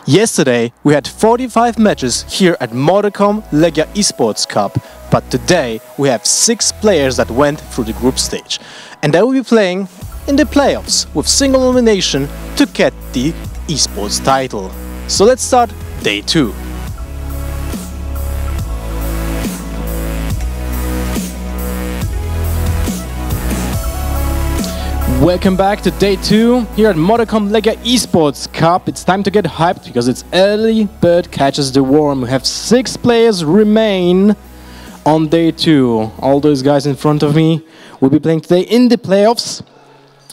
Yesterday we had 45 matches here at Monaco Legia eSports Cup, but today we have 6 players that went through the group stage, and they will be playing in the playoffs with single elimination to get the eSports title. So let's start day 2. Welcome back to day 2 here at Monaco Legia eSports Cup. It's time to get hyped because it's early bird catches the worm. We have 6 players remain on day 2. All those guys in front of me will be playing today in the playoffs.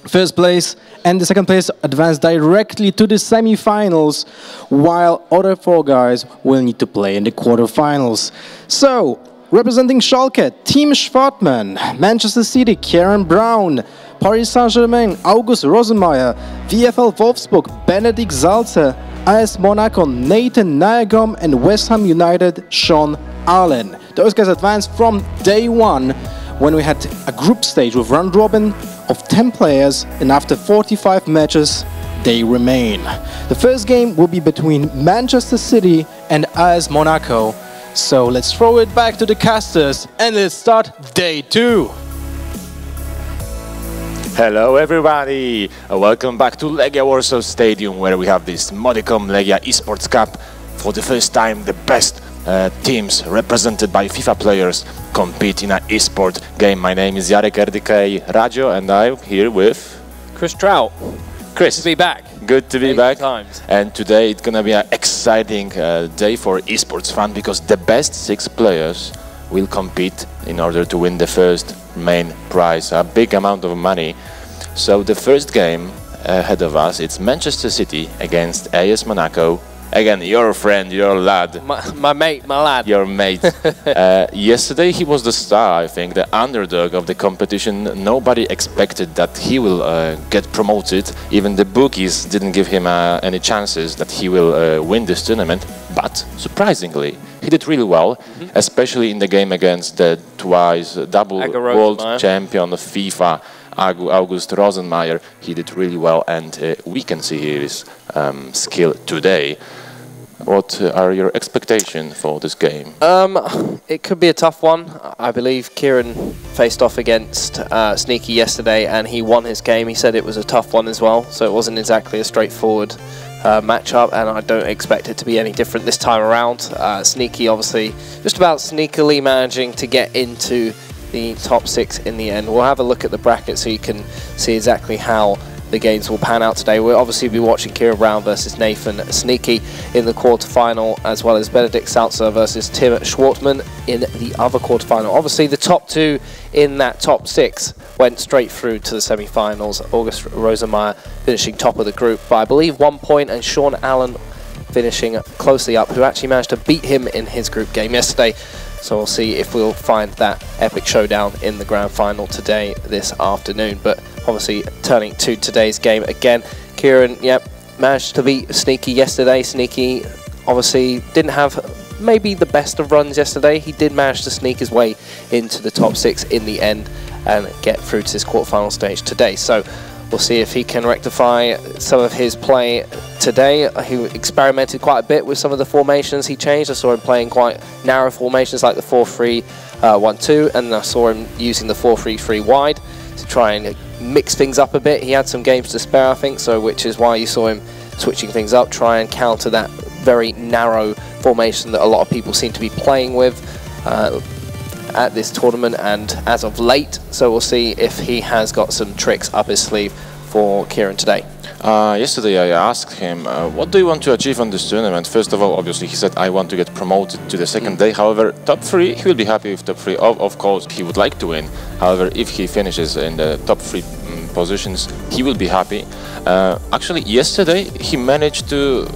First place and the second place advance directly to the semi-finals, while other 4 guys will need to play in the quarterfinals. So, representing Schalke, Team Schwartmann, Manchester City, Karen Brown, Paris Saint-Germain, August Rosenmeier, VfL Wolfsburg, Benedikt Salzer, AS Monaco, Nathan Nyagom, and West Ham United, Sean Allen. Those guys advanced from day one when we had a group stage with round robin of 10 players, and after 45 matches, they remain. The first game will be between Manchester City and AS Monaco. So let's throw it back to the casters and let's start day 2. Hello everybody, welcome back to Legia Warsaw Stadium, where we have this Modicom Legia eSports Cup. For the first time, the best teams represented by FIFA players compete in an esport game. My name is Jarek RDK Radio and I'm here with Chris Trout. Chris. Good to be back. Good to be back. Times. And today it's gonna be an exciting day for esports fan, because the best 6 players will compete in order to win the first main prize, a big amount of money. So the first game ahead of us, it's Manchester City against AS Monaco. Again, your friend, your lad. My mate, my lad. Your mate. Yesterday he was the star, I think, the underdog of the competition. Nobody expected that he will get promoted. Even the bookies didn't give him any chances that he will win this tournament. But surprisingly, he did really well, especially in the game against the twice double world champion of FIFA, August Rosenmeier. He did really well, and we can see his skill today. What are your expectations for this game? It could be a tough one. I believe Kieran faced off against Sneaky yesterday and he won his game. He said it was a tough one as well, so it wasn't exactly a straightforward matchup, and I don't expect it to be any different this time around. Sneaky obviously just about sneakily managing to get into the top 6 in the end. We'll have a look at the bracket so you can see exactly how the games will pan out today. We'll obviously be watching Kieran Brown versus Nathan Sneaky in the quarterfinal, as well as Benedict Salzer versus Tim Schwartzman in the other quarterfinal. Obviously the top 2 in that top 6 went straight through to the semi-finals. August Rosenmeier finishing top of the group by I believe 1 point, and Sean Allen finishing closely up, who actually managed to beat him in his group game yesterday. So we'll see if we'll find that epic showdown in the grand final today, this afternoon. But obviously turning to today's game again, Kieran, managed to beat Sneaky yesterday. Sneaky obviously didn't have maybe the best of runs yesterday. He did manage to sneak his way into the top 6 in the end and get through to this quarterfinal stage today. So we'll see if he can rectify some of his play today. He experimented quite a bit with some of the formations he changed. I saw him playing quite narrow formations like the 4-3-1-2, and I saw him using the 4-3-3 wide to try and mix things up a bit. He had some games to spare, I think, so which is why you saw him switching things up, try and counter that very narrow formation that a lot of people seem to be playing with at this tournament and as of late. So we'll see if he has got some tricks up his sleeve for Kieran today. Yesterday I asked him, what do you want to achieve on this tournament? First of all, obviously he said, I want to get promoted to the second day. However, top 3, he will be happy with top 3. Of course, he would like to win. However, if he finishes in the top 3 positions, he will be happy. Actually, yesterday he managed to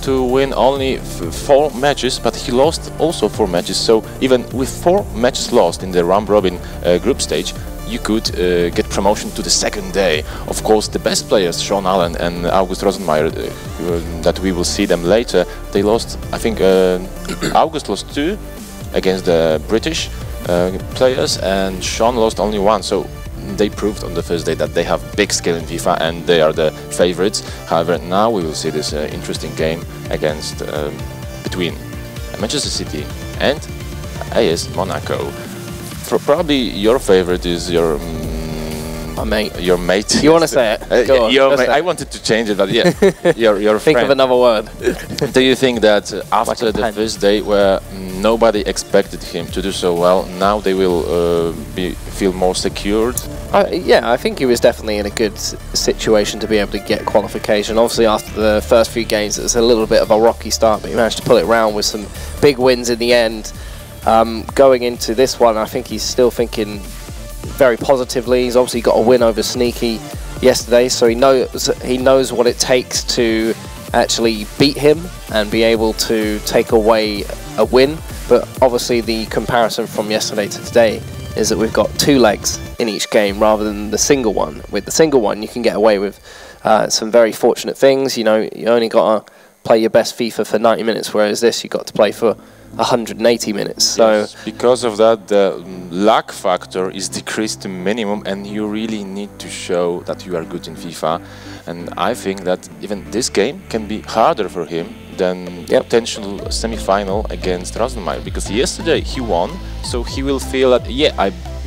win only 4 matches, but he lost also 4 matches. So even with 4 matches lost in the round-robin group stage, you could get promotion to the second day. Of course, the best players, Sean Allen and August Rosenmeier, that we will see them later, they lost, I think, August lost 2 against the British players, and Sean lost only 1. So they proved on the first day that they have big skill in FIFA and they are the favorites. However, now we will see this interesting game against between Manchester City and AS Monaco. Probably your favorite is your my mate. Your mate. You want to say it? Go on, your mate. I wanted to change it, but yeah, your Think friend. of another word. Do you think that after the first day, where nobody expected him to do so well, now they will feel more secured? Yeah, I think he was definitely in a good situation to be able to get qualification. Obviously, after the first few games, it was a little bit of a rocky start, but he managed to pull it around with some big wins in the end. Going into this one, I think he's still thinking very positively. He's obviously got a win over Sneaky yesterday, so he knows what it takes to actually beat him and be able to take away a win. But obviously the comparison from yesterday to today is that we've got 2 legs in each game rather than the single one. With the single one, you can get away with some very fortunate things. You know, you only got to play your best FIFA for 90 minutes, whereas this you got to play for 180 minutes. So yes, because of that, the luck factor is decreased to minimum, and you really need to show that you are good in FIFA. And I think that even this game can be harder for him than potential semi-final against Rosenmeier, because yesterday he won, so he will feel that, yeah,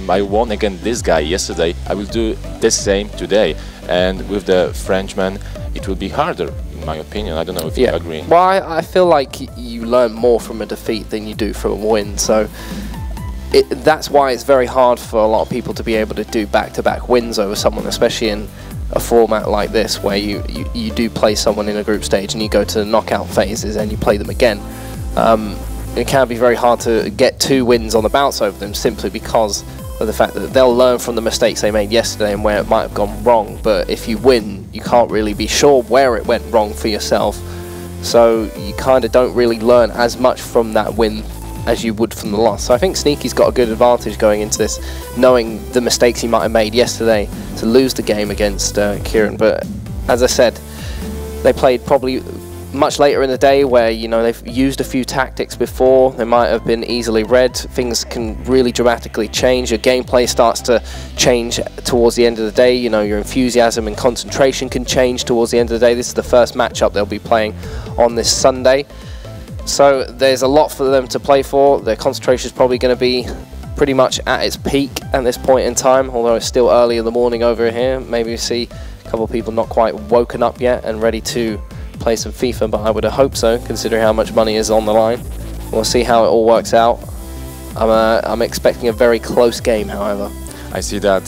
I won against this guy yesterday, I will do the same today. And with the Frenchman, it will be harder, in my opinion. I don't know if you agree. Well, I feel like you learn more from a defeat than you do from a win, so that's why it's very hard for a lot of people to be able to do back-to-back wins over someone, especially in a format like this where you do play someone in a group stage and you go to the knockout phases and you play them again. It can be very hard to get 2 wins on the bounce over them, simply because of the fact that they'll learn from the mistakes they made yesterday and where it might have gone wrong. But if you win, you can't really be sure where it went wrong for yourself, so you kind of don't really learn as much from that win as you would from the loss. So I think Sneaky's got a good advantage going into this, knowing the mistakes he might have made yesterday to lose the game against Kieran. But as I said, they played probably much later in the day, where, you know, they've used a few tactics before. They might have been easily read. Things can really dramatically change. Your gameplay starts to change towards the end of the day. You know, your enthusiasm and concentration can change towards the end of the day. This is the first matchup they'll be playing on this Sunday. So there's a lot for them to play for. Their concentration is probably going to be pretty much at its peak at this point in time, although it's still early in the morning over here. Maybe we see a couple of people not quite woken up yet and ready to play some FIFA, but I would hope so, considering how much money is on the line. We'll see how it all works out. I'm expecting a very close game, however. I see that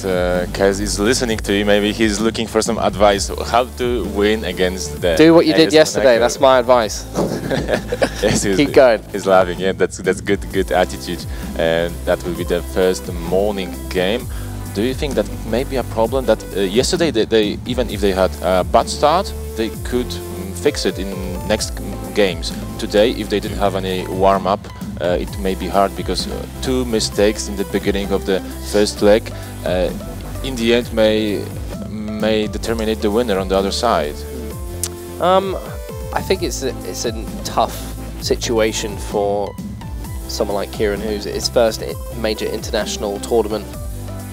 Kaz is listening to you. Maybe he's looking for some advice how to win against the... Do what you did yesterday. That's my advice. Yes, keep going. He's laughing. Yeah, that's good attitude. And that will be the first morning game. Do you think that may be a problem that yesterday they even if they had a bad start, they could fix it in next games? Today, if they didn't have any warm-up, it may be hard, because 2 mistakes in the beginning of the first leg in the end may determine the winner on the other side. I think it's a tough situation for someone like Kieran, who's his first major international tournament,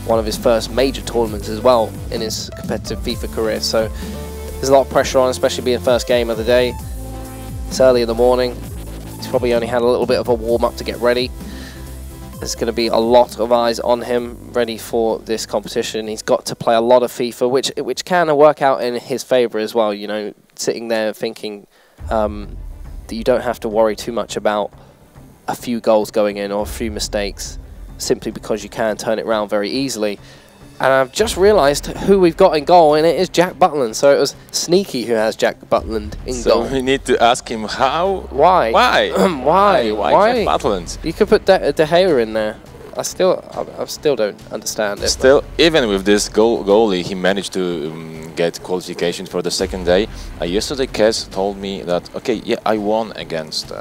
one of his first major tournaments as well in his competitive FIFA career. So there's a lot of pressure on, especially being first game of the day. It's early in the morning. He's probably only had a little bit of a warm-up to get ready. There's going to be a lot of eyes on him, ready for this competition. He's got to play a lot of FIFA, which can work out in his favour as well. You know, sitting there thinking that you don't have to worry too much about a few goals going in or a few mistakes, simply because you can turn it around very easily. And I've just realised who we've got in goal, and it is Jack Butland. So it was Sneaky who has Jack Butland in goal. So we need to ask him how. Why? Why? Why Jack Butland? You could put De Gea in there. I still don't understand it. Still, even with this goalie, he managed to get qualification for the second day. Yesterday, Kez told me that, okay, yeah, I won against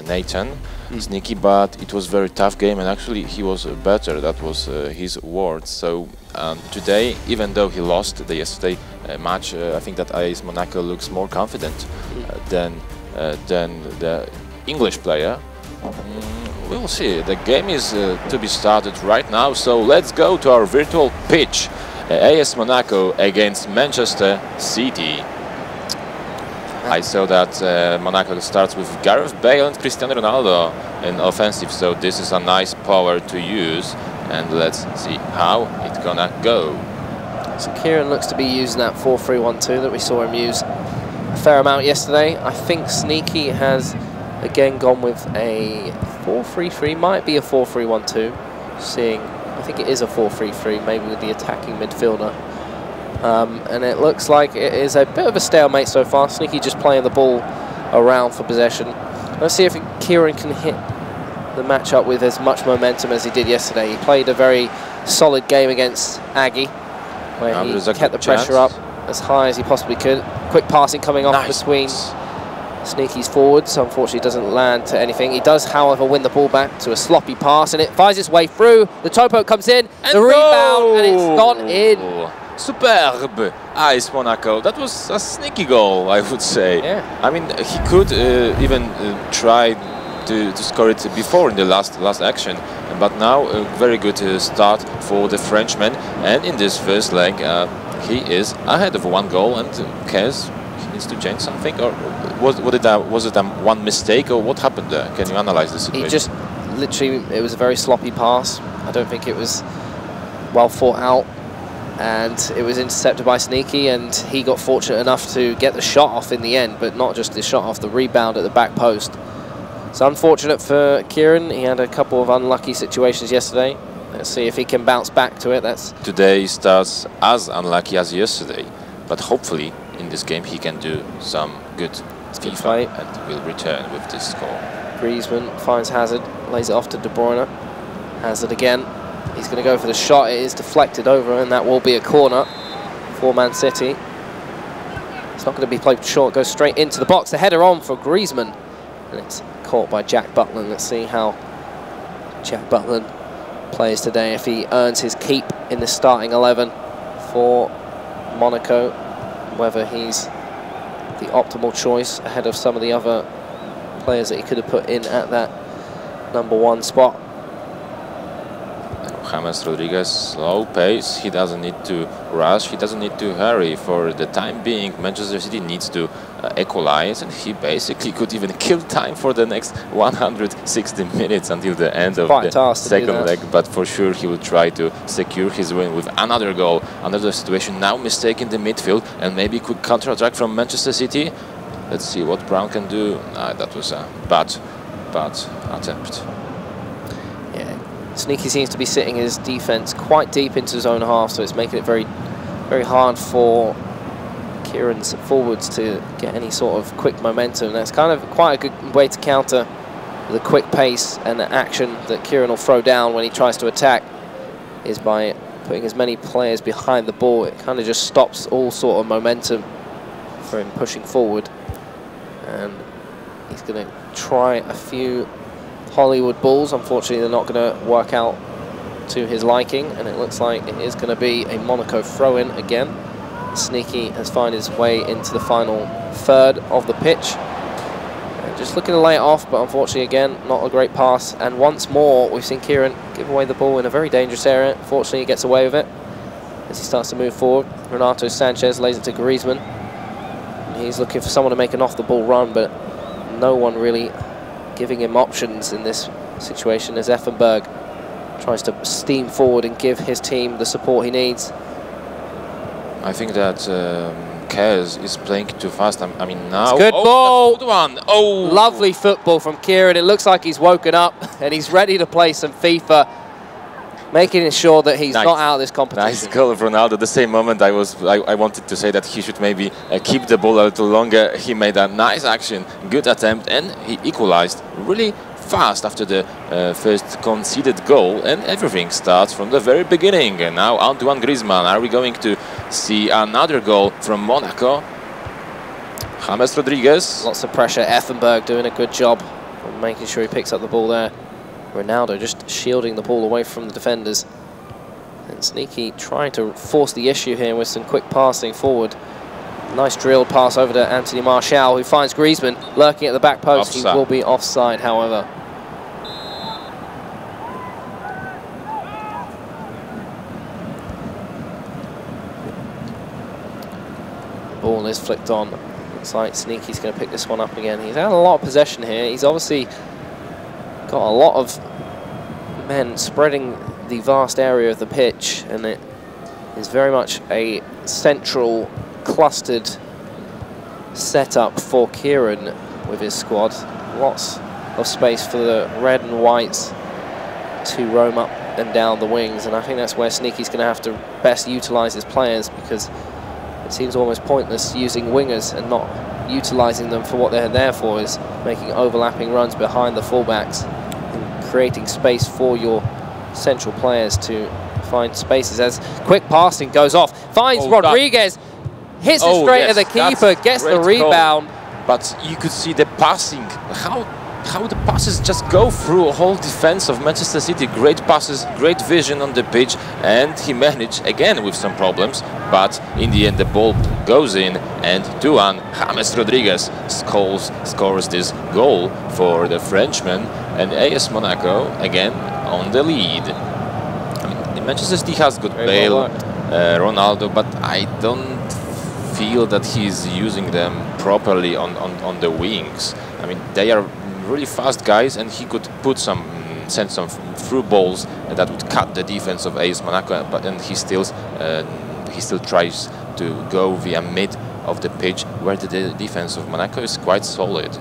Nathan Sneaky, but it was a very tough game, and actually he was better. That was his words. So today, even though he lost the yesterday match, I think that AS Monaco looks more confident than the English player. We'll see. The game is to be started right now, so let's go to our virtual pitch. AS Monaco against Manchester City. I saw that Monaco starts with Gareth Bale and Cristiano Ronaldo in offensive, so this is a nice power to use, and let's see how it's gonna go. So Kieran looks to be using that 4-3-1-2 that we saw him use a fair amount yesterday. I think Sneaky has again gone with a 4-3-3, might be a 4-3-1-2, seeing, I think it is a 4-3-3, maybe with the attacking midfielder. And it looks like it is a bit of a stalemate so far. Sneaky just playing the ball around for possession. Let's see if Kieran can hit the matchup with as much momentum as he did yesterday. He played a very solid game against Aggie, where he kept the pressure up as high as he possibly could. Quick passing coming off between Sneaky's forwards, unfortunately doesn't land to anything. He does, however, win the ball back to a sloppy pass, and it finds its way through. The topo comes in, and the rebound, and it's gone in. Superb ice, Monaco. That was a sneaky goal, I would say. Yeah. I mean, he could even try to score it before in the last action, but now a very good start for the Frenchman. And in this first leg, he is ahead of 1 goal, and Kez needs to change something, or was it one mistake, or what happened there? Can you analyze the situation? He just literally, it was a very sloppy pass. I don't think it was well thought out, and it was intercepted by Sneaky, and he got fortunate enough to get the shot off in the end, but not just the shot off, the rebound at the back post. It's unfortunate for Kieran. He had a couple of unlucky situations yesterday. Let's see if he can bounce back to it. Today starts as unlucky as yesterday, but hopefully in this game he can do some good FIFA and will return with this score. Griezmann finds Hazard, lays it off to De Bruyne. Hazard again. He's going to go for the shot. It is deflected over, and that will be a corner for Man City. It's not going to be played short. Goes straight into the box. The header on for Griezmann, and it's caught by Jack Butland. Let's see how Jack Butland plays today, if he earns his keep in the starting 11 for Monaco, whether he's the optimal choice ahead of some of the other players that he could have put in at that #1 spot. James Rodriguez, slow pace, he doesn't need to rush, he doesn't need to hurry. For the time being, Manchester City needs to equalize, and he basically could even kill time for the next 160 minutes until the end of the second leg, but for sure he will try to secure his win with another goal. Another situation now, mistake in the midfield, and maybe quick counter-attack from Manchester City. Let's see what Brown can do. That was a bad attempt. Sneaky seems to be sitting his defence quite deep into his own half, so it's making it very, very hard for Kieran's forwards to get any sort of quick momentum. That's kind of quite a good way to counter the quick pace and the action that Kieran will throw down when he tries to attack, is by putting as many players behind the ball. It kind of just stops all sort of momentum for him pushing forward. And he's going to try a few Hollywood balls. Unfortunately, they're not going to work out to his liking, and it looks like it is going to be a Monaco throw-in again. Sneaky has found his way into the final third of the pitch. Just looking to lay it off, but unfortunately, again, not a great pass. And once more, we've seen Kieran give away the ball in a very dangerous area. Fortunately, he gets away with it as he starts to move forward. Renato Sanchez lays it to Griezmann. And he's looking for someone to make an off-the-ball run, but no one really giving him options in this situation, as Effenberg tries to steam forward and give his team the support he needs. I think that Kez is playing too fast. I mean, now... It's good ball! Good one! Oh! Lovely football from Kieran. It looks like he's woken up and he's ready to play some FIFA, making sure that he's not out of this competition. Nice goal of Ronaldo. At the same moment, I wanted to say that he should maybe keep the ball a little longer. He made a nice action, good attempt, and he equalized really fast after the first conceded goal, and everything starts from the very beginning. And now Antoine Griezmann. Are we going to see another goal from Monaco? James Rodriguez. Lots of pressure. Effenberg doing a good job of making sure he picks up the ball there. Ronaldo just shielding the ball away from the defenders. And Sneaky trying to force the issue here with some quick passing forward. Nice drilled pass over to Anthony Martial, who finds Griezmann lurking at the back post. Offside. He will be offside, however. The ball is flicked on. Looks like Sneaky's going to pick this one up again. He's had a lot of possession here. He's obviously got a lot of men spreading the vast area of the pitch, and it is very much a central clustered setup for Kieran with his squad. Lots of space for the red and whites to roam up and down the wings, and I think that's where Sneaky's going to have to best utilize his players, because it seems almost pointless using wingers and not utilizing them for what they're there for, is making overlapping runs behind the fullbacks and creating space for your central players to find spaces. As quick passing goes off, finds Rodriguez, hits it straight at the keeper, gets the rebound. But you could see the passing, how how the passes just go through a whole defense of Manchester City. Great passes, great vision on the pitch, and he managed again with some problems, but in the end the ball goes in, and 2-1, James Rodriguez scores this goal for the Frenchman, and AS Monaco again on the lead. I mean, Manchester City has got Bale, Ronaldo, but I don't feel that he's using them properly on the wings. I mean, they are really fast guys, and he could send some through balls that would cut the defense of AS Monaco, but then he still tries to go via mid of the pitch, where the defense of Monaco is quite solid.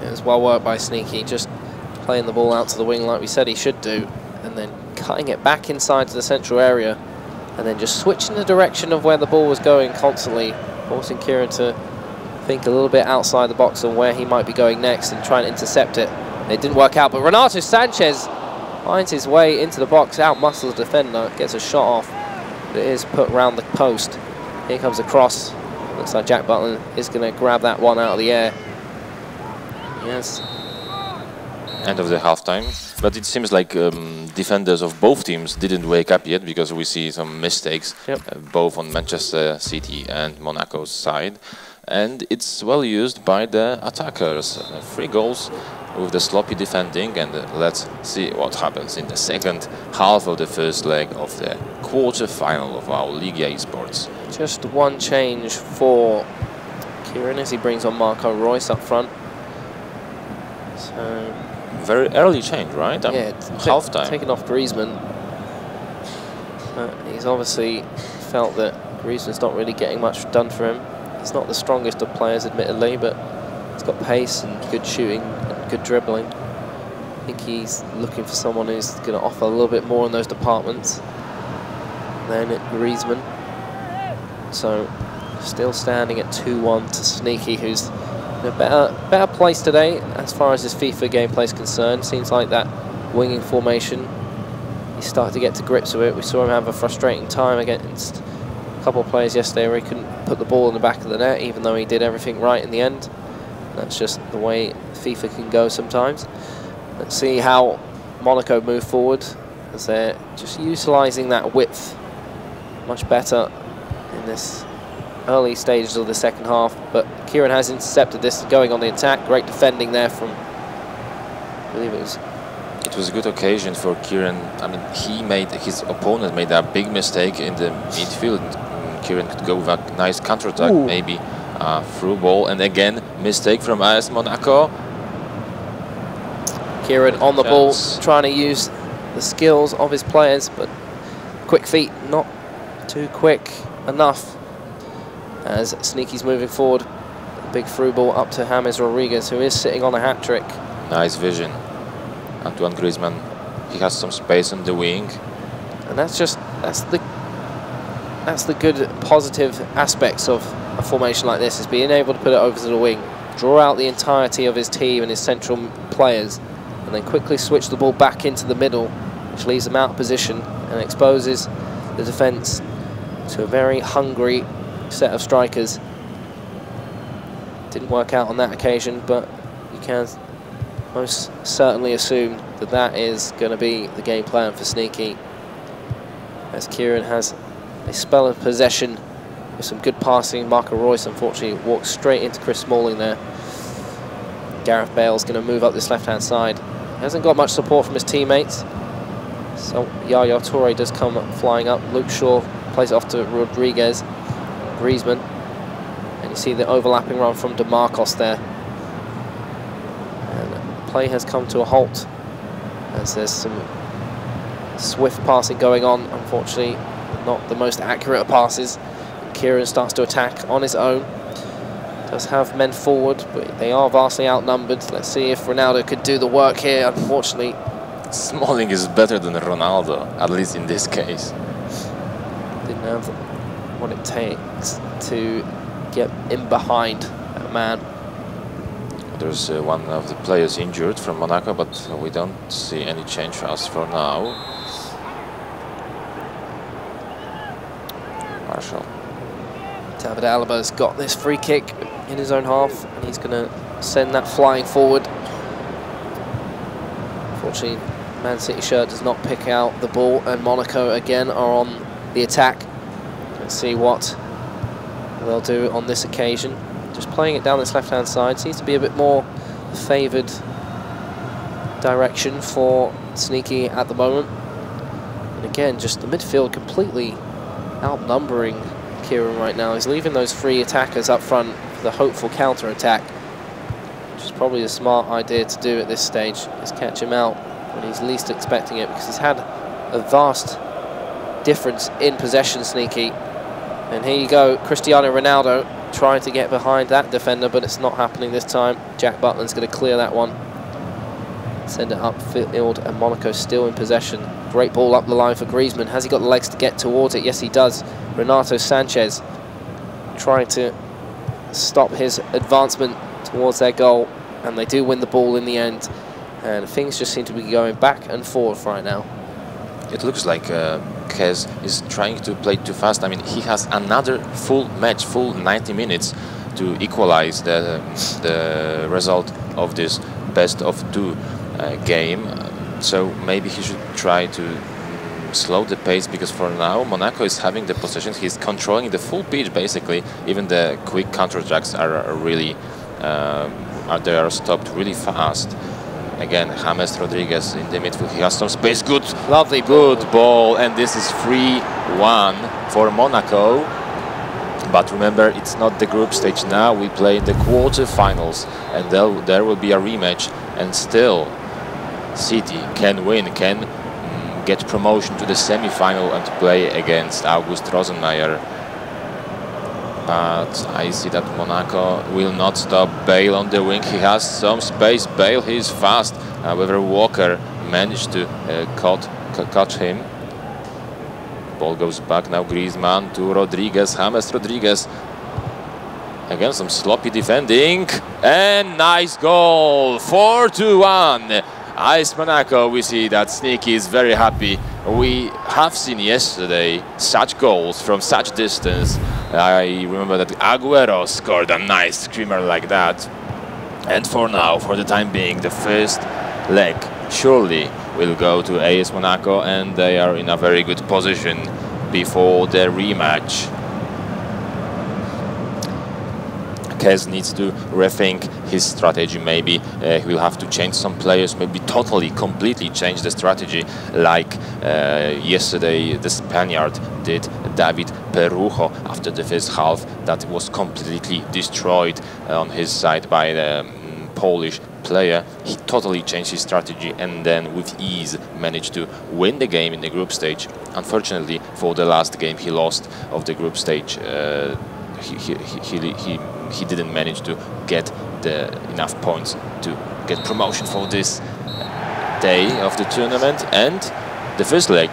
It was well worked by Sneaky, just playing the ball out to the wing like we said he should do, and then cutting it back inside to the central area, and then just switching the direction of where the ball was going constantly, forcing Kieran to think a little bit outside the box on where he might be going next and try and intercept it. It didn't work out, but Renato Sanchez finds his way into the box, out-muscles the defender, gets a shot off, but it is put round the post. Here comes a cross. Looks like Jack Butland is going to grab that one out of the air. Yes. End of the halftime, but it seems like defenders of both teams didn't wake up yet, because we see some mistakes, both on Manchester City and Monaco's side, and it's well used by the attackers. 3 goals with the sloppy defending, and let's see what happens in the second half of the first leg of the quarter-final of our Legia eSports. Just one change for Kieran as he brings on Marco Reus up front. So very early change, right? Yeah, half-time. Taking off Griezmann. He's obviously felt that Griezmann's not really getting much done for him. He's not the strongest of players, admittedly, but he's got pace and good shooting and good dribbling. I think he's looking for someone who's going to offer a little bit more in those departments than Griezmann. So still standing at 2-1 to Sneaky, who's in a better place today as far as his FIFA gameplay is concerned. Seems like that winging formation, he's started to get to grips with it. We saw him have a frustrating time against a couple of players yesterday where he couldn't put the ball in the back of the net, even though he did everything right in the end. That's just the way FIFA can go sometimes. Let's see how Monaco move forward, as they're just utilising that width much better in this early stages of the second half. But Kieran has intercepted this, going on the attack. Great defending there from, I believe it was. It was a good occasion for Kieran. I mean, his opponent made a big mistake in the midfield. Kieran could go with a nice counter-attack, maybe through ball, and again mistake from AS Monaco. Kieran on the ball, trying to use the skills of his players, but quick feet, not too quick enough. As Sneaky's moving forward, a big through ball up to James Rodriguez, who is sitting on a hat-trick. Nice vision. Antoine Griezmann, he has some space on the wing. And that's the good positive aspects of a formation like this, is being able to put it over to the wing, draw out the entirety of his team and his central players, and then quickly switch the ball back into the middle, which leaves them out of position and exposes the defence to a very hungry set of strikers. Didn't work out on that occasion, but you can most certainly assume that that is going to be the game plan for Sneaky, as Kieran has a spell of possession with some good passing. Marco Reus unfortunately walks straight into Chris Smalling there. Gareth Bale's going to move up this left-hand side. He hasn't got much support from his teammates, so Yaya Toure does come flying up. Luke Shaw plays it off to Rodriguez, Griezmann, and you see the overlapping run from DeMarcos there. And play has come to a halt as there's some swift passing going on. Unfortunately, not the most accurate of passes. Kieran starts to attack on his own. Does have men forward, but they are vastly outnumbered. Let's see if Ronaldo could do the work here. Unfortunately, Smalling is better than Ronaldo, at least in this case. Didn't have what it takes to get in behind that man. There's one of the players injured from Monaco, but we don't see any change as for now. Marshall. David Alaba's got this free kick in his own half, and he's going to send that flying forward. Unfortunately, Man City shirt does not pick out the ball, and Monaco again are on the attack. Let's see what they'll do on this occasion. Just playing it down this left-hand side. Seems to be a bit more favoured direction for Sneaky at the moment. And again, just the midfield completely outnumbering Kieran right now. He's leaving those 3 attackers up front for the hopeful counter-attack, which is probably a smart idea to do at this stage, is catch him out when he's least expecting it, because he's had a vast difference in possession, Sneaky. And here you go, Cristiano Ronaldo trying to get behind that defender, but it's not happening this time. Jack Butland's going to clear that one, send it upfield, and Monaco still in possession. Great ball up the line for Griezmann. Has he got the legs to get towards it? Yes, he does. Renato Sanchez trying to stop his advancement towards their goal, and they do win the ball in the end. And things just seem to be going back and forth right now. It looks like Kez is trying to play too fast. I mean, he has another full match, full 90 minutes to equalize the result of this best-of-2 game. So maybe he should try to slow the pace, because for now Monaco is having the possession. He's controlling the full pitch basically. Even the quick counter-attacks are really they are stopped really fast. Again, James Rodriguez in the midfield. He has some space. Good, lovely, good ball, and this is 3-1 for Monaco. But remember, it's not the group stage now. We play in the quarter-finals, and there will be a rematch. And still, City can win, can get promotion to the semi-final and play against August Rosenmeier. But I see that Monaco will not stop. Bale on the wing, he has some space. Bale, he's fast. However, Walker managed to catch him. Ball goes back now. Griezmann to Rodriguez. James Rodriguez. Again, some sloppy defending. And nice goal. 4-1. AS Monaco, we see that Sneaky is very happy. We have seen yesterday such goals from such distance. I remember that Aguero scored a nice screamer like that. And for now, for the time being, the first leg surely will go to AS Monaco, and they are in a very good position before the rematch. Kez needs to rethink his strategy. Maybe he will have to change some players, maybe totally, completely change the strategy, like yesterday the Spaniard did, David Perujo, after the first half that was completely destroyed on his side by the Polish player. He totally changed his strategy and then with ease managed to win the game in the group stage. Unfortunately, for the last game he lost of the group stage. He didn't manage to get enough points to get promotion for this day of the tournament. And the first leg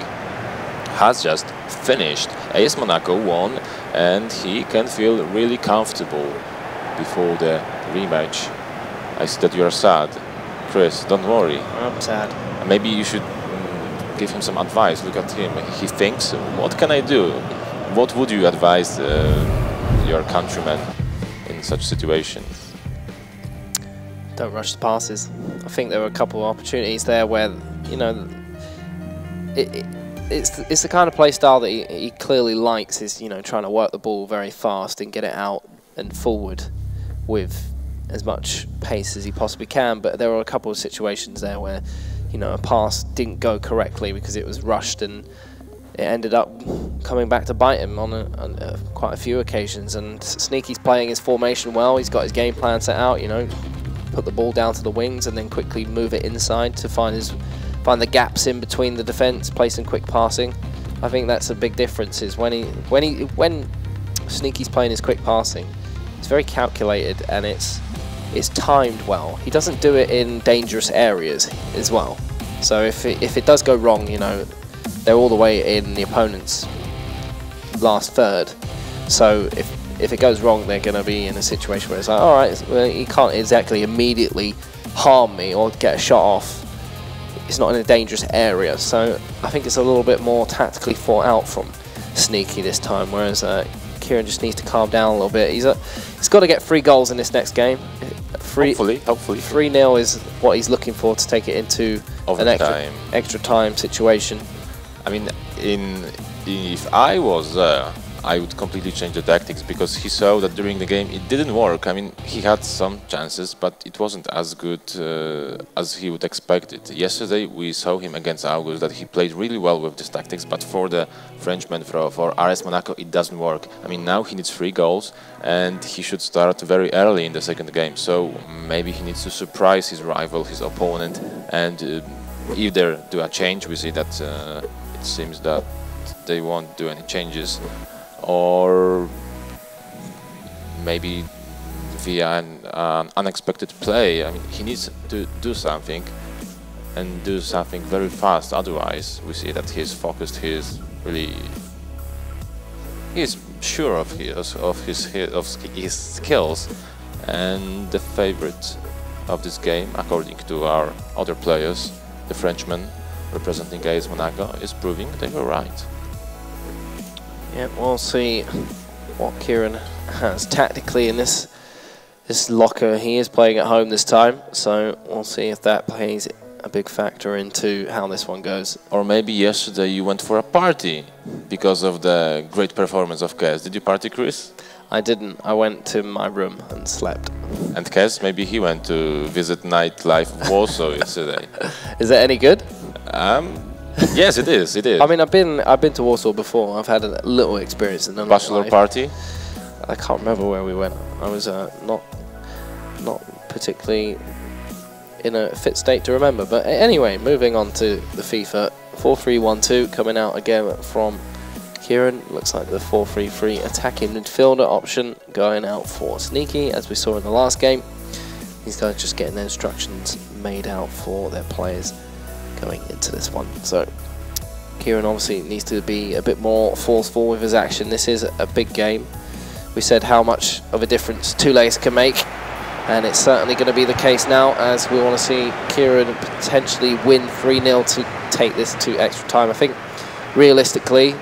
has just finished. AS Monaco won, and he can feel really comfortable before the rematch. I see that you are sad. Chris, don't worry. I'm sad. Maybe you should give him some advice. Look at him. He thinks, what can I do? What would you advise your countrymen in such situations? Don't rush the passes. I think there were a couple of opportunities there where, you know, it's the kind of play style that he clearly likes, is, you know, trying to work the ball very fast and get it out and forward with as much pace as he possibly can. But there were a couple of situations there where, you know, a pass didn't go correctly because it was rushed, and it ended up coming back to bite him on quite a few occasions. And Sneaky's playing his formation well. He's got his game plan set out, you know, put the ball down to the wings and then quickly move it inside to find the gaps in between the defence, play some quick passing. I think that's a big difference, is when Sneaky's playing his quick passing, it's very calculated and it's timed well. He doesn't do it in dangerous areas as well. So if it does go wrong, you know, they're all the way in the opponent's last third. So if it goes wrong, they're going to be in a situation where it's like, all right, well, he can't exactly immediately harm me or get a shot off. It's not in a dangerous area. So I think it's a little bit more tactically thought out from Sneaky this time, whereas Kieran just needs to calm down a little bit. He's got to get 3 goals in this next game. Hopefully. 3-0 is what he's looking for to take it into an extra time situation. I mean, if I was there, I would completely change the tactics, because he saw that during the game it didn't work. I mean, he had some chances, but it wasn't as good as he would expect it. Yesterday we saw him against August that he played really well with these tactics, but for the Frenchman, for RS Monaco, it doesn't work. I mean, now he needs 3 goals and he should start very early in the second game. So maybe he needs to surprise his rival, his opponent, and either do a change. We see that it seems that they won't do any changes, or maybe via an unexpected play. I mean, he needs to do something, and do something very fast. Otherwise, we see that he's focused. He's sure of his skills, and the favorite of this game, according to our other players, the Frenchman representing AS Monaco, is proving they were right. Yeah, we'll see what Kieran has tactically in this locker. He is playing at home this time, so we'll see if that plays a big factor into how this one goes. Or maybe yesterday you went for a party because of the great performance of Kez. Did you party, Chris? I didn't. I went to my room and slept. And Kez, maybe he went to visit nightlife of Warsaw yesterday. Is it any good? Yes, it is. It is. I mean, I've been to Warsaw before. I've had a little experience in the bachelor party. I can't remember where we went. I was not particularly in a fit state to remember. But anyway, moving on to the FIFA 4-3-1-2 coming out again from Kieran. Looks like the 4-3-3 attacking midfielder option going out for Sneaky, as we saw in the last game. These guys just getting their instructions made out for their players going into this one. So Kieran obviously needs to be a bit more forceful with his action. This is a big game. We said how much of a difference 2 legs can make, and it's certainly going to be the case now, as we want to see Kieran potentially win 3-0 to take this to extra time. I think realistically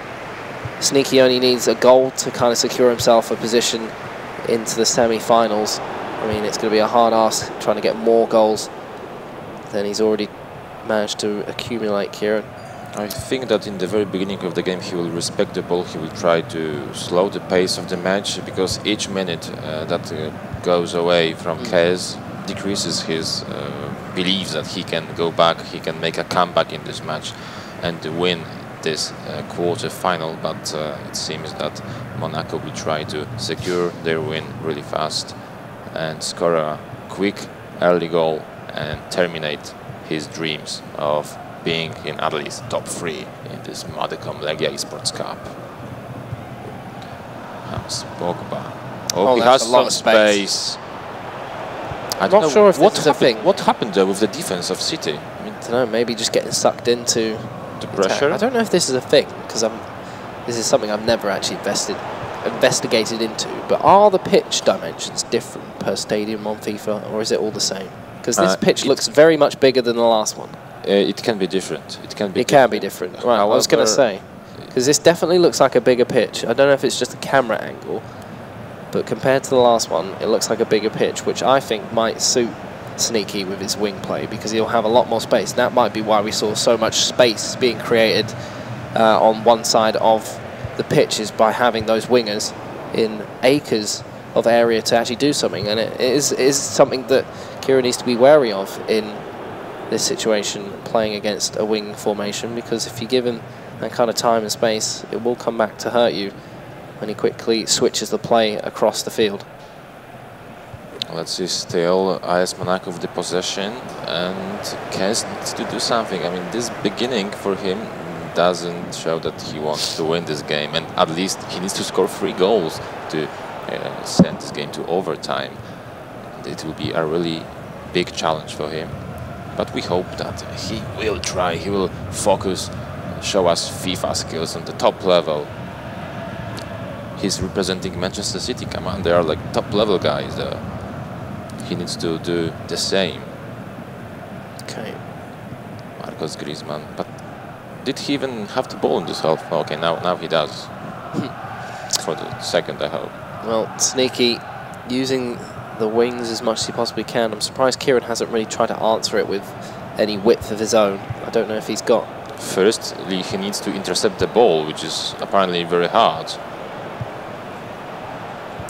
Sneaky only needs a goal to kind of secure himself a position into the semi-finals. I mean, it's going to be a hard ask trying to get more goals than he's already managed to accumulate, Kieran. I think that in the very beginning of the game he will respect the ball. He will try to slow the pace of the match, because each minute that goes away from Kez decreases his belief that he can go back, he can make a comeback in this match and win this quarter final. But it seems that Monaco will try to secure their win really fast and score a quick early goal and terminate his dreams of being in at least top 3 in this Monaco Legia eSports Cup. Pogba. Oh, he has some space. I'm not sure if what this is a thing. What happened there with the defense of City? I mean, I don't know, maybe just getting sucked into the pressure. I don't know if this is a thing, because this is something I've never actually investigated into. But are the pitch dimensions different per stadium on FIFA, or is it all the same? Because this pitch looks very much bigger than the last one. It can be different. It can be different. Right, however, I was going to say, because this definitely looks like a bigger pitch. I don't know if it's just a camera angle, but compared to the last one, it looks like a bigger pitch, which I think might suit Sneaky with his wing play, because he'll have a lot more space. That might be why we saw so much space being created on one side of the pitch, is by having those wingers in acres of area to actually do something. And it is something that Kieran needs to be wary of in this situation, playing against a wing formation, because if you give him that kind of time and space, it will come back to hurt you when he quickly switches the play across the field. Let's see, still AS Monaco with the possession, and Kez needs to do something. I mean, this beginning for him doesn't show that he wants to win this game, and at least he needs to score 3 goals to send this game to overtime. It will be a really big challenge for him, but we hope that he will try, he will focus, show us FIFA skills on the top level. He's representing Manchester City, come on, they are like top level guys there. He needs to do the same. Okay. Marcos Griezmann, but did he even have the ball in this half? Okay, now he does. For the second, I hope. Well, Sneaky using the wings as much as he possibly can. I'm surprised Kieran hasn't really tried to answer it with any width of his own. I don't know if he's got... Firstly, he needs to intercept the ball, which is apparently very hard.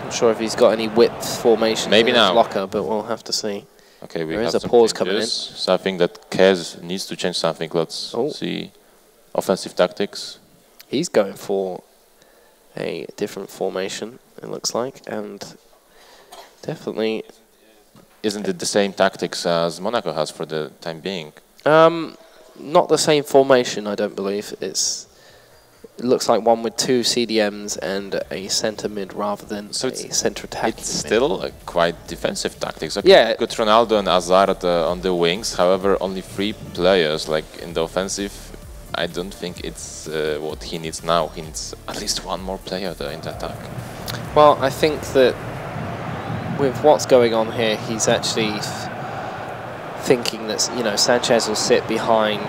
I'm sure if he's got any width formation Maybe in now. his locker, but we'll have to see. Okay, we There have is a some pause changes. coming in. So I think that Kez needs to change something. Let's see. Offensive tactics. He's going for a different formation, it looks like, and definitely... Isn't it the same tactics as Monaco has for the time being? Not the same formation, I don't believe. It looks like one with 2 CDMs and a centre mid rather than a centre attack. It's still a quite defensive tactics. Okay, yeah. Got Ronaldo and Hazard on the wings. However, only 3 players. Like in the offensive, I don't think it's what he needs now. He needs at least 1 more player there in the attack. Well, I think that with what's going on here, he's actually thinking that, you know, Sanchez will sit behind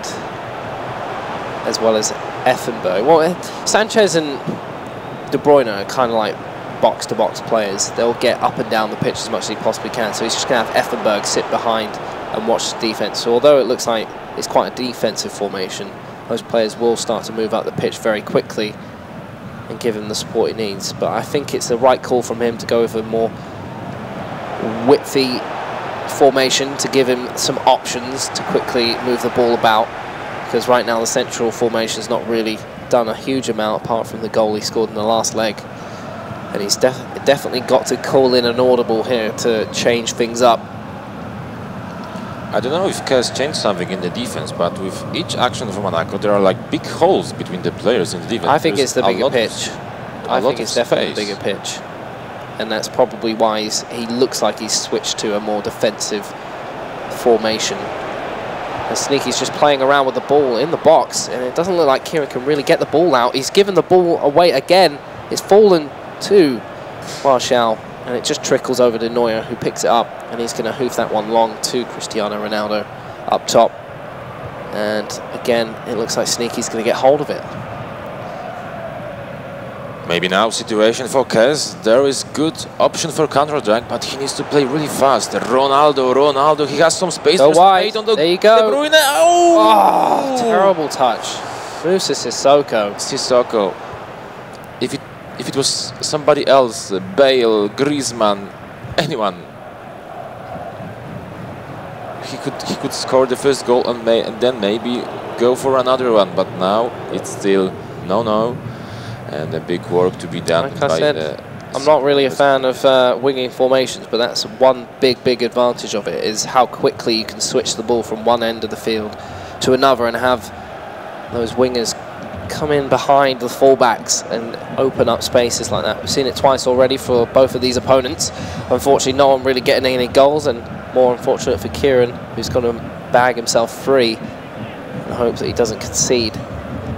as well as Effenberg. Well, Sanchez and De Bruyne are kind of like box-to-box players. They'll get up and down the pitch as much as he possibly can. So he's just going to have Effenberg sit behind and watch the defence. So although it looks like it's quite a defensive formation, those players will start to move up the pitch very quickly and give him the support he needs. But I think it's the right call from him to go with a more widthy formation to give him some options to quickly move the ball about, because right now the central formation's not really done a huge amount apart from the goal he scored in the last leg, and he's definitely got to call in an audible here to change things up. I don't know if Kez changed something in the defense, but with each action from Monaco there are like big holes between the players in the defense. I think it's the bigger pitch. I think it's definitely the bigger pitch. And that's probably why he looks like he's switched to a more defensive formation. And Sneaky's just playing around with the ball in the box, and it doesn't look like Kieran can really get the ball out. He's given the ball away again. It's fallen to Martial, and it just trickles over to Neuer, who picks it up, and he's going to hoof that one long to Cristiano Ronaldo up top. And again, it looks like Sneaky's going to get hold of it. Maybe now situation for Kez. There is good option for counter-attack, but he needs to play really fast. Ronaldo, he has some space. Go wide. On the there you go. De Bruyne. Oh! Terrible touch. Moves to Sissoko. If it was somebody else, Bale, Griezmann, anyone, he could score the first goal and then maybe go for another one. But now it's still no. And a big work to be done. Like I said, I'm not really a fan of winging formations, but that's one big advantage of it, is how quickly you can switch the ball from one end of the field to another and have those wingers come in behind the fullbacks and open up spaces like that. We've seen it twice already for both of these opponents. Unfortunately, no one really getting any goals, and more unfortunate for Kieran, who's going to bag himself free and hope that he doesn't concede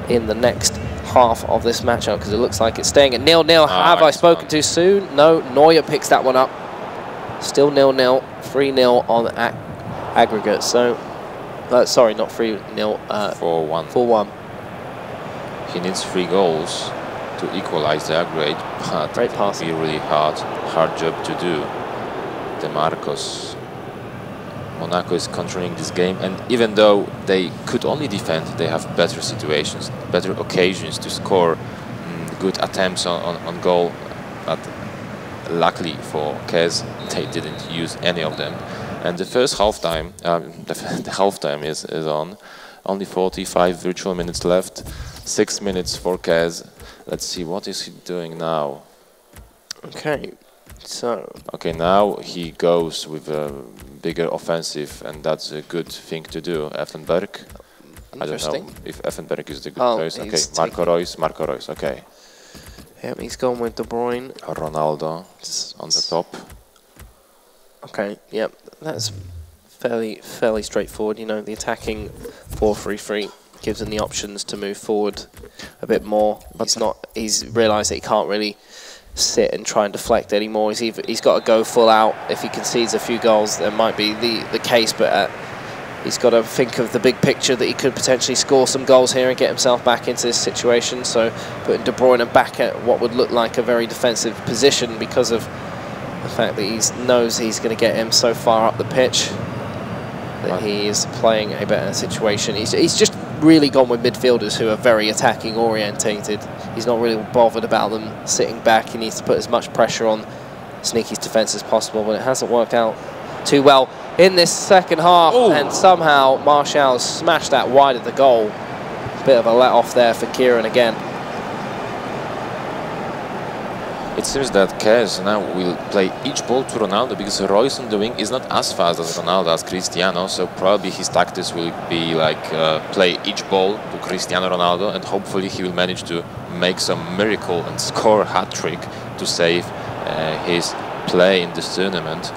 in the next half of this matchup, because it looks like it's staying at 0-0. Have I spoken too soon? No, Neuer picks that one up. Still 0-0, 3-0 on aggregate. So, sorry, not 3-0, 4-1. 4-1. He needs 3 goals to equalize the aggregate, but great pass. It'll be really hard job to do. DeMarcos. Monaco is controlling this game, and even though they could only defend, they have better situations, better occasions to score good attempts on goal. But luckily for Kez, they didn't use any of them. And the first halftime, the halftime is on. Only 45 virtual minutes left. 6 minutes for Kez. Let's see, what is he doing now? Okay, so... Okay, now he goes with a bigger offensive, and that's a good thing to do. Effenberg. I don't know if Effenberg is the good choice. Okay, Marco Reus, okay. Yeah, he's gone with De Bruyne. Ronaldo on the top. Okay, yep, that's fairly straightforward. You know, the attacking 4-3-3 gives him the options to move forward a bit more. But he's realised that he can't really sit and try and deflect anymore. He's got to go full out. If he concedes a few goals, that might be the case, but he's got to think of the big picture, that he could potentially score some goals here and get himself back into this situation. So putting De Bruyne back at what would look like a very defensive position because of the fact that he knows he's going to get him so far up the pitch, that he is playing a better situation. He's just really gone with midfielders who are very attacking orientated. He's not really bothered about them sitting back. He needs to put as much pressure on Sneaky's defence as possible, but it hasn't worked out too well in this second half. Ooh. And somehow Martial smashed that wide of the goal. Bit of a let off there for Kieran again. It seems that Kez now will play each ball to Ronaldo, because Royce on the wing is not as fast as Ronaldo, as Cristiano, so probably his tactics will be like play each ball to Cristiano Ronaldo, and hopefully he will manage to make some miracle and score a hat-trick to save his play in this tournament.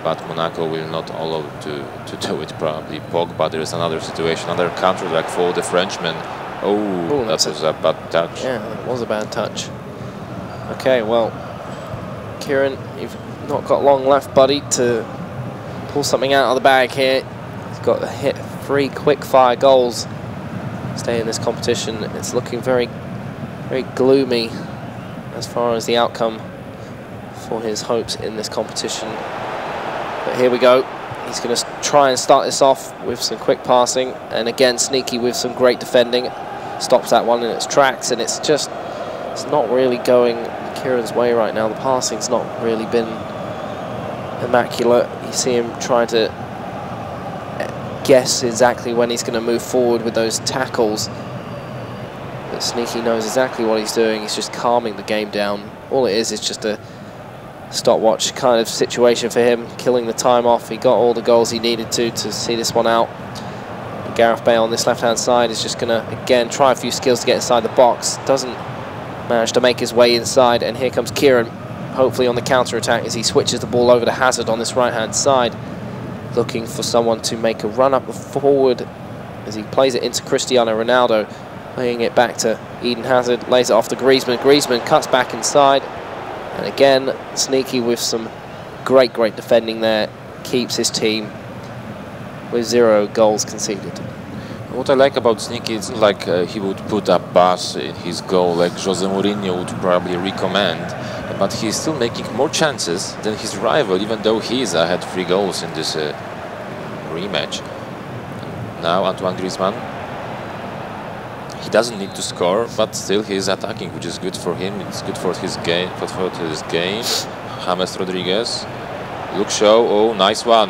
But Monaco will not allow to do it, probably. Pogba, there is another situation, another counter-attack for the Frenchman. Oh, that was a bad touch. Yeah, that was a bad touch. Okay, well, Kieran, you've not got long left, buddy, to pull something out of the bag here. He's got to hit 3 quick-fire goals to stay in this competition. It's looking very, very gloomy as far as the outcome for his hopes in this competition. But here we go. He's going to try and start this off with some quick passing, and again, Sneaky with some great defending. Stops that one in its tracks, and it's not really going Kieran's way right now. The passing's not really been immaculate. You see him trying to guess exactly when he's going to move forward with those tackles. But Sneaky knows exactly what he's doing. He's just calming the game down. All it is just a stopwatch kind of situation for him, killing the time off. He got all the goals he needed to see this one out. And Gareth Bale on this left-hand side is just going to, again, try a few skills to get inside the box. Doesn't manage to make his way inside, and here comes Kieran, hopefully on the counter-attack as he switches the ball over to Hazard on this right-hand side, looking for someone to make a run up forward as he plays it into Cristiano Ronaldo, playing it back to Eden Hazard, lays it off to Griezmann. Griezmann cuts back inside, and again, Sneaky with some great defending there, keeps his team with 0 goals conceded. What I like about Sneaky is like he would put a pass in his goal like Jose Mourinho would probably recommend, but he's still making more chances than his rival, even though he's had 3 goals in this rematch. Now Antoine Griezmann, he doesn't need to score, but still he's attacking, which is good for him. It's good for his game. James Rodriguez, Luke Shaw, oh, nice one.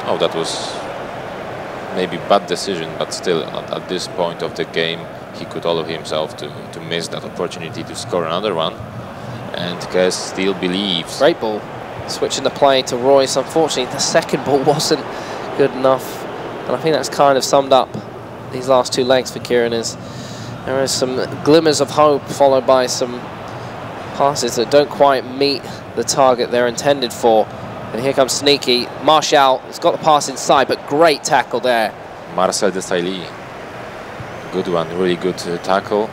Oh, that was maybe bad decision, but still at this point of the game he could allow himself to miss that opportunity to score another one. And Kes still believes. Great ball. Switching the play to Royce. Unfortunately, the second ball wasn't good enough, and I think that's kind of summed up these last 2 legs for Kieran. There is some glimmers of hope, followed by some passes that don't quite meet the target they're intended for. And here comes Sneaky. Martial has got the pass inside, but great tackle there. Marcel Desailly. Good one, really good tackle.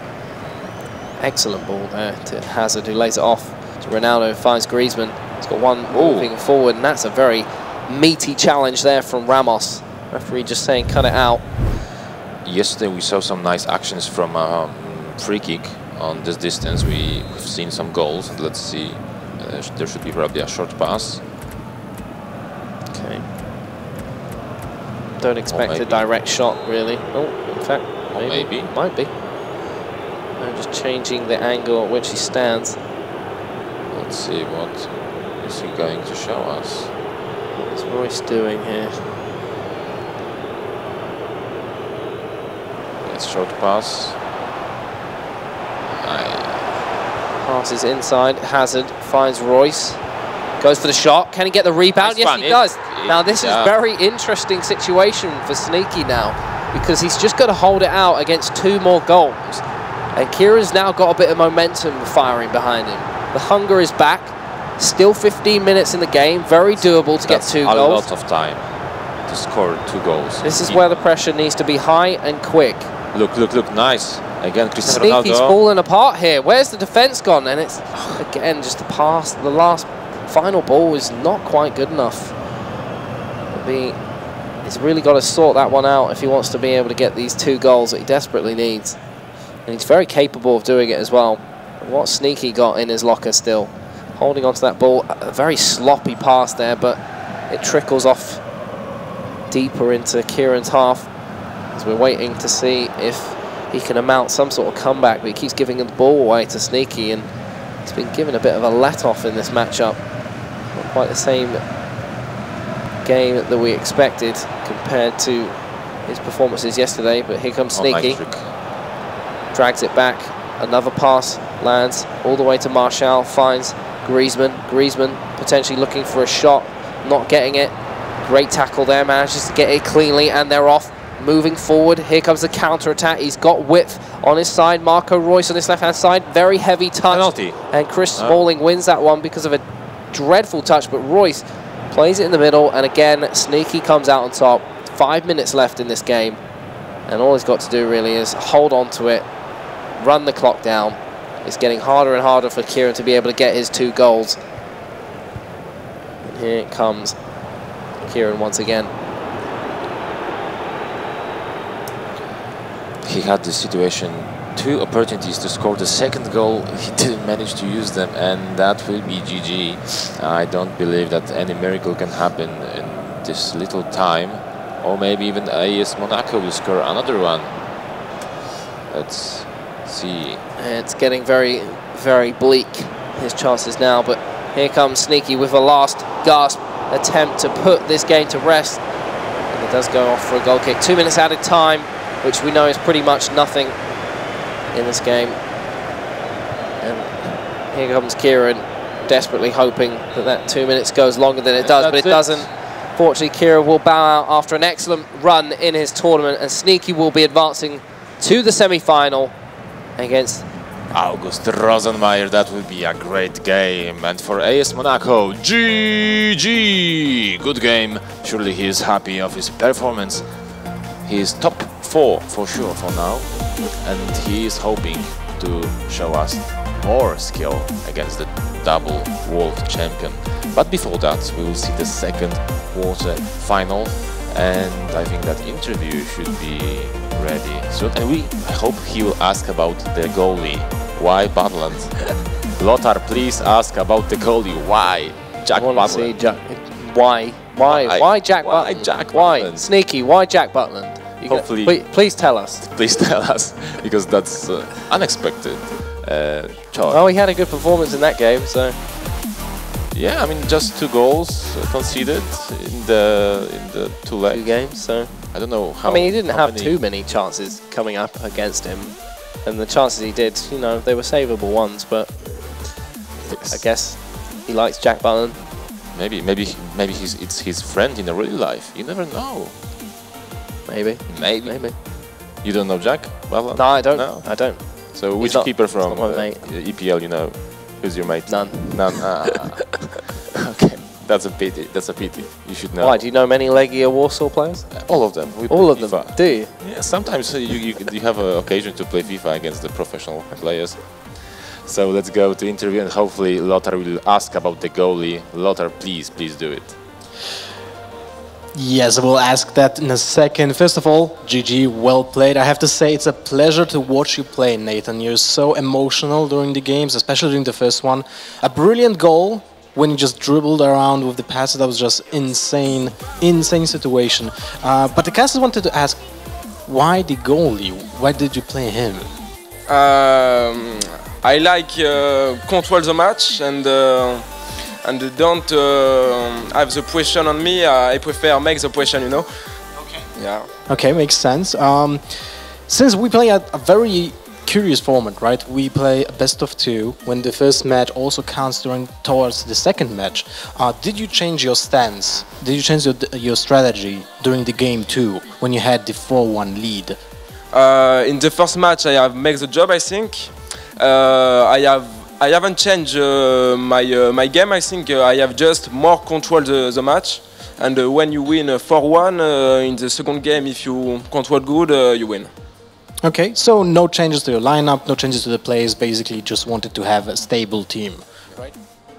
Excellent ball there to Hazard, who lays it off to Ronaldo, finds Griezmann. He's got one moving forward, and that's a very meaty challenge there from Ramos. Referee just saying cut it out. Yesterday we saw some nice actions from free kick on this distance. We've seen some goals. Let's see. There should be probably a short pass. Okay. Don't expect a direct shot, really. Oh, in fact, maybe. Might be. I'm just changing the angle at which he stands. Let's see, what is he going to show us? What is Royce doing here? It's short pass. Passes inside. Hazard finds Royce. Goes for the shot. Can he get the rebound? Yes, he does. Now, this is a very interesting situation for Sneaky now, because he's just got to hold it out against 2 more goals. And Kieran's now got a bit of momentum firing behind him. The hunger is back. Still 15 minutes in the game. Very doable to get 2 goals. A lot of time to score 2 goals. This is where the pressure needs to be high and quick. Look, nice. Again, Cristiano Ronaldo. Sneaky's falling apart here. Where's the defense gone? And it's, again, just the pass. The last final ball is not quite good enough. He's really got to sort that one out if he wants to be able to get these 2 goals that he desperately needs. And he's very capable of doing it as well. What Sneaky got in his locker still. holding onto that ball. A very sloppy pass there, but it trickles off deeper into Kieran's half as we're waiting to see if he can amount some sort of comeback, but he keeps giving the ball away to Sneaky, and he's been given a bit of a let-off in this matchup. Not quite the same game that we expected compared to his performances yesterday, but here comes Sneaky. Drags it back. Another pass lands all the way to Marshall, finds Griezmann. Griezmann potentially looking for a shot, not getting it. Great tackle there, manages to get it cleanly, and they're off. Moving forward, here comes the counter-attack. He's got width on his side. Marco Reus on his left-hand side. Very heavy touch. Penalty. And Chris Smalling wins that one because of a dreadful touch, but Reus plays it in the middle, and again, Sneaky comes out on top. 5 minutes left in this game, and all he's got to do really is hold on to it, run the clock down. It's getting harder and harder for Kieran to be able to get his 2 goals. And here it comes, Kieran once again. He had the situation, 2 opportunities to score the second goal. He didn't manage to use them, and that will be GG. I don't believe that any miracle can happen in this little time. Or maybe even AS Monaco will score another one. Let's see. It's getting very, very bleak, his chances now, but here comes Sneaky with a last gasp attempt to put this game to rest. And it does go off for a goal kick. 2 minutes added time, which we know is pretty much nothing in this game. And here comes Kieran, desperately hoping that that 2 minutes goes longer than it does, but it doesn't. Fortunately, Kieran will bow out after an excellent run in his tournament, and Sneaky will be advancing to the semi-final against August Rosenmeier. That will be a great game. And for AS Monaco, GG! Good game. Surely he is happy of his performance. He is top 4 for sure for now, and he is hoping to show us more skill against the double world champion. But before that, we will see the second quarter final, and I think that interview should be ready soon. And I hope he will ask about the goalie. Why Butland? Lothar, please ask about the goalie. Why Jack Butland? Why Jack Butland? Why Jack Why Butland? Sneaky? Why Jack Butland? Hopefully, please tell us. Please tell us, because that's unexpected choice. Well, he had a good performance in that game, so. Yeah, I mean, just 2 goals conceded in the 2 legs. 2 games, so. I don't know how. I mean, he didn't have too many chances coming up against him, and the chances he did, you know, they were savable ones. But yes. I guess he likes Jack Butland. Maybe it's his friend in the real life. You never know. Maybe. You don't know Jack Butland? No, I don't. No? I don't. So which keeper from my mate. EPL you know? Who's your mate? None. None. Okay, that's a pity. That's a pity. You should know. Why? Do you know many Legia Warsaw players? All of them. All of them. Do you? Yeah. Sometimes you have an occasion to play FIFA against the professional players. So let's go to interview, and hopefully Lothar will ask about the goalie. Lothar, please do it. Yes, I will ask that in a second. First of all, GG, well played. I have to say it's a pleasure to watch you play, Nathan. You're so emotional during the games, especially during the first one. A brilliant goal when you just dribbled around with the passes. That was just insane situation. But the casters wanted to ask, why the goalie? Why did you play him? I like control the match and don't have the pressure on me. I prefer make the pressure, you know. Okay. Yeah. Okay, makes sense. Since we play a very curious format, right? We play a best of 2 when the first match also counts towards the second match. Did you change your stance? Did you change your strategy during the game too, when you had the 4-1 lead? In the first match, I have made the job. I think I haven't changed my game. I think I have just more control the match. And when you win 4-1 in the second game, if you control good, you win. Okay, so no changes to your lineup, no changes to the players. Basically, just wanted to have a stable team, right?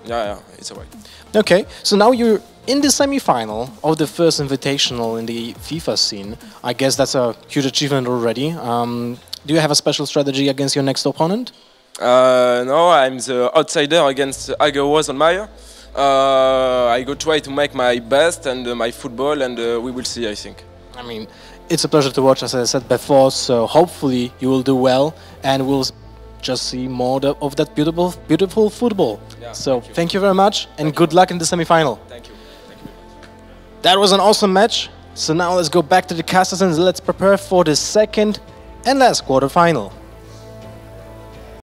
Yeah, it's alright. Okay, so now you're in the semi-final of the first invitational in the FIFA scene. I guess that's a huge achievement already. Do you have a special strategy against your next opponent? No, I'm the outsider against Aguero on Meyer. I go try to make my best and my football, and we will see, I think. I mean, it's a pleasure to watch, as I said before, so hopefully you will do well and we'll just see more of that beautiful, beautiful football. Yeah, so thank you very much and good luck in the semi-final. Thank you. Thank you. That was an awesome match. So now let's go back to the casters and let's prepare for the second and last quarter-final.